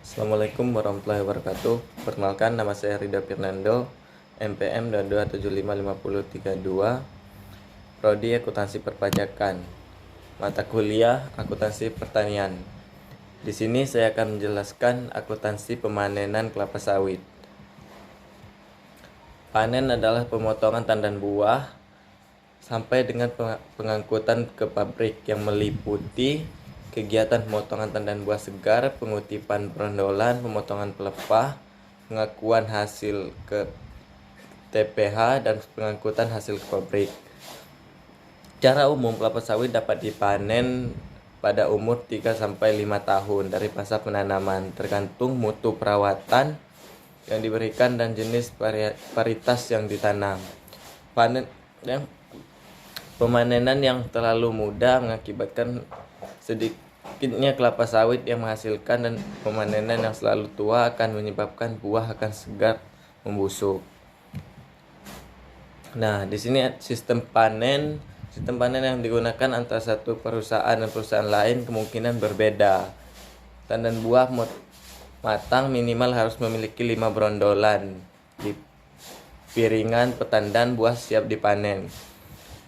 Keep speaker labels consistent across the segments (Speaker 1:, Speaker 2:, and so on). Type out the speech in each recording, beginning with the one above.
Speaker 1: Assalamualaikum warahmatullahi wabarakatuh. Perkenalkan, nama saya Rida Fernando, MPM 22755032, Prodi Akuntansi Perpajakan, mata kuliah Akuntansi Pertanian. Di sini saya akan menjelaskan akuntansi pemanenan kelapa sawit. Panen adalah pemotongan tandan buah sampai dengan pengangkutan ke pabrik yang meliputi kegiatan pemotongan tandan buah segar, pengutipan perendolan, pemotongan pelepah, pengakuan hasil ke TPH, dan pengangkutan hasil ke pabrik. Secara umum, kelapa sawit dapat dipanen pada umur 3-5 tahun dari masa penanaman, tergantung mutu perawatan yang diberikan dan jenis varietas yang ditanam. Pemanenan yang terlalu muda mengakibatkan sedikitnya kelapa sawit yang menghasilkan, dan pemanenan yang selalu tua akan menyebabkan buah akan segar membusuk. Nah, di sini sistem panen yang digunakan antara satu perusahaan dan perusahaan lain kemungkinan berbeda. Tandan buah matang minimal harus memiliki 5 brondolan di piringan petandan buah siap dipanen.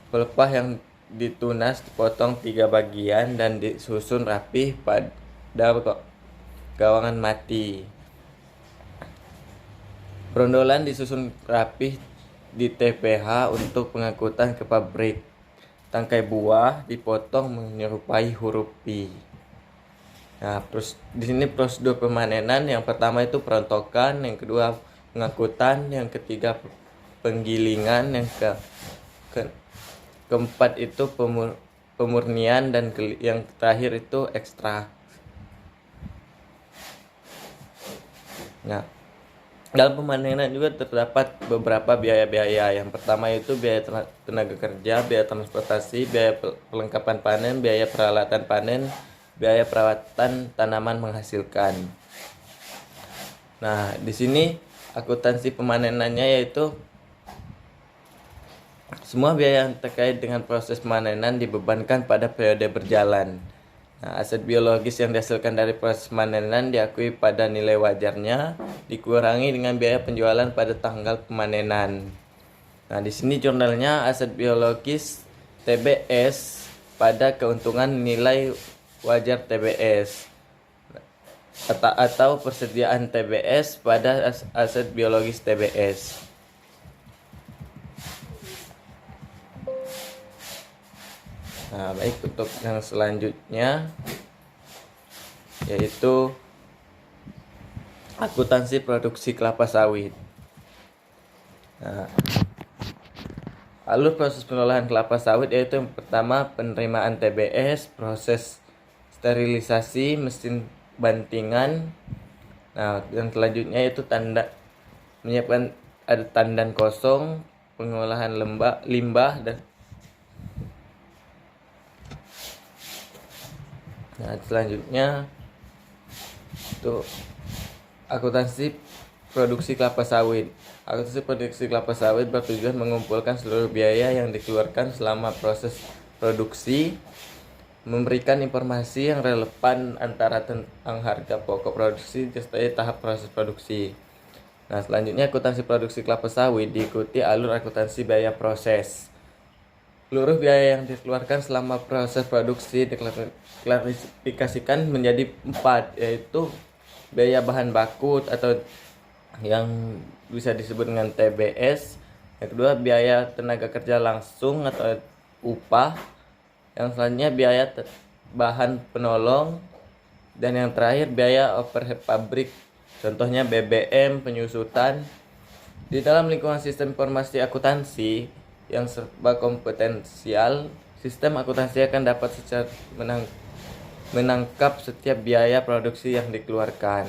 Speaker 1: Pelepah yang ditunas dipotong 3 bagian dan disusun rapih pada gawangan mati. Brondolan disusun rapih di TPH untuk pengangkutan ke pabrik. Tangkai buah dipotong menyerupai huruf P. Nah, terus di sini prosedur pemanenan, yang pertama itu perontokan, yang kedua pengangkutan, yang ketiga penggilingan, yang keempat itu pemurnian, dan yang terakhir itu ekstrak. Nah, dalam pemanenan juga terdapat beberapa biaya-biaya. Yang pertama itu biaya tenaga kerja, biaya transportasi, biaya perlengkapan panen, biaya peralatan panen, biaya perawatan tanaman menghasilkan. Nah, di sini akuntansi pemanenannya yaitu semua biaya yang terkait dengan proses pemanenan dibebankan pada periode berjalan. Nah, aset biologis yang dihasilkan dari proses pemanenan diakui pada nilai wajarnya, dikurangi dengan biaya penjualan pada tanggal pemanenan. Nah, di sini jurnalnya aset biologis TBS pada keuntungan nilai wajar TBS, atau persediaan TBS pada aset biologis TBS. Nah, baik, untuk yang selanjutnya yaitu akuntansi produksi kelapa sawit. Nah, alur proses pengolahan kelapa sawit yaitu yang pertama penerimaan TBS, proses sterilisasi, mesin bantingan. Nah, yang selanjutnya itu menyiapkan ada tandan kosong, pengolahan limbah, dan nah, selanjutnya itu akuntansi produksi kelapa sawit. Akuntansi produksi kelapa sawit bertujuan mengumpulkan seluruh biaya yang dikeluarkan selama proses produksi, memberikan informasi yang relevan antara tentang harga pokok produksi serta tahap proses produksi. Nah, selanjutnya akuntansi produksi kelapa sawit diikuti alur akuntansi biaya proses. Seluruh biaya yang dikeluarkan selama proses produksi diklasifikasikan menjadi 4, yaitu biaya bahan baku atau yang bisa disebut dengan TBS. Yang kedua, biaya tenaga kerja langsung atau upah. Yang selanjutnya biaya bahan penolong. Dan yang terakhir biaya overhead pabrik, contohnya BBM, penyusutan. Di dalam lingkungan sistem informasi akuntansi yang serba kompetensial, sistem akuntansi akan dapat secara menangkap setiap biaya produksi yang dikeluarkan.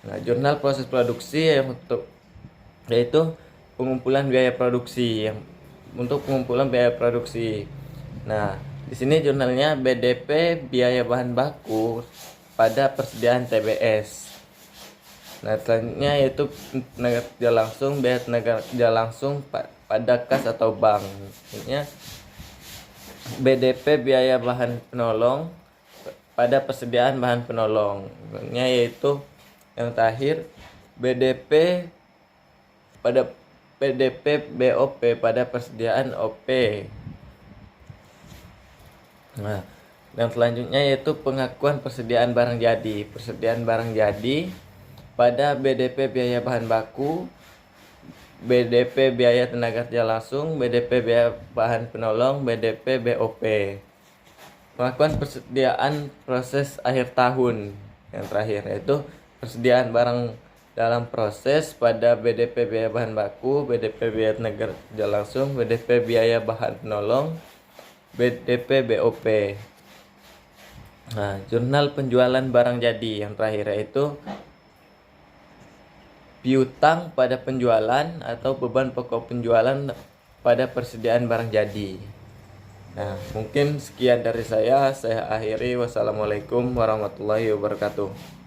Speaker 1: Nah, jurnal proses produksi yaitu pengumpulan biaya produksi, untuk pengumpulan biaya produksi. Nah, di sini jurnalnya BDP biaya bahan baku pada persediaan TBS. Nah, selanjutnya yaitu tenaga kerja langsung, biaya tenaga kerja langsung pada kas atau bank. Maksudnya BDP biaya bahan penolong pada persediaan bahan penolong. Maksudnya yaitu Yang terakhir BDP pada PDP BOP pada persediaan OP. Nah, dan selanjutnya yaitu pengakuan persediaan barang jadi. Persediaan barang jadi pada BDP biaya bahan baku, BDP biaya tenaga kerja langsung, BDP biaya bahan penolong, BDP BOP. Pengakuan persediaan proses akhir tahun. Yang terakhir yaitu persediaan barang dalam proses pada BDP biaya bahan baku, BDP biaya tenaga kerja langsung, BDP biaya bahan penolong, BDP BOP. Nah, jurnal penjualan barang jadi yang terakhir yaitu piutang pada penjualan atau beban pokok penjualan pada persediaan barang jadi. Nah, mungkin sekian dari saya akhiri. Wassalamualaikum warahmatullahi wabarakatuh.